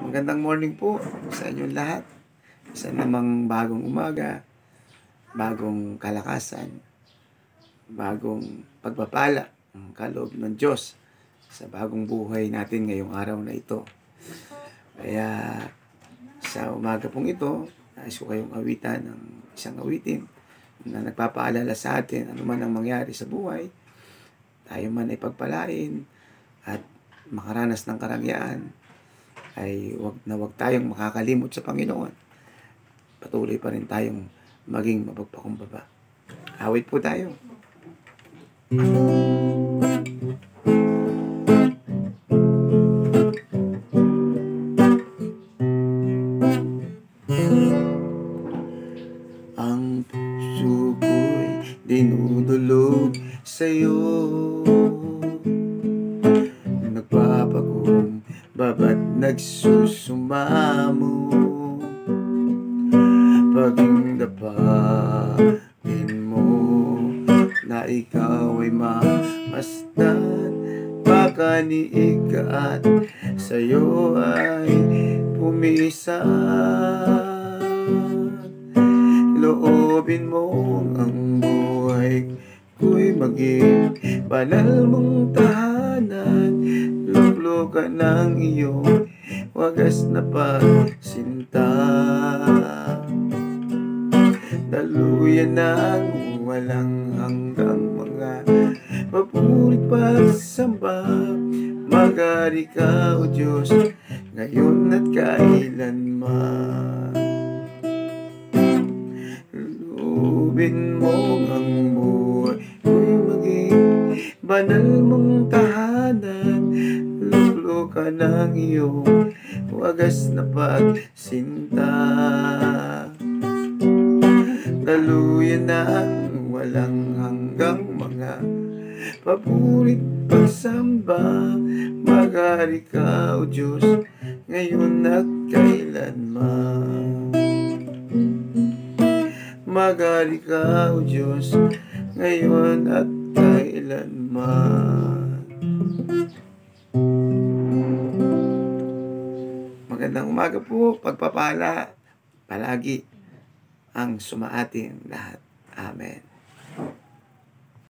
Magandang morning po sa inyong lahat. Isa namang bagong umaga, bagong kalakasan, bagong pagpapala ang kaloob ng Diyos sa bagong buhay natin ngayong araw na ito. Kaya sa umaga pong ito, nais ko kayong awitan ng isang awitin na nagpapaalala sa atin ano man ang mangyari sa buhay, tayo man ay pagpalain at makaranas ng karangyaan, ay wag tayong makakalimot sa Panginoon. Patuloy pa rin tayong maging mapagpakumbaba. Awit po tayo. Ang puso ko'y dinudulog sa'yo, nagpapakumbaba at nagsusumamo, paging dapatin mo na ikaw ay mamasdan, pakaniig at sa'yo ay pumisan. Loobin mo ang buhay ko'y maging banal mong tahanan, luklukan ng iyong wagas na pagsinta, daluyan ng walang hanggang mga papurit pagsamba. Magari ka, O Diyos, ngayon at kailanman. Loobin mo ang buhay ko'y maging banal mong tahanan, luklukan ng iyong wagas na pagsinta, daluyan ng walang hanggang mga papurit pagsamba. Magari ka, O Diyos, ngayon at kailanman. Magari ka, O Diyos, ngayon at kailanman. Magandang umaga po, pagpapala palagi ang sumaating lahat. Amen.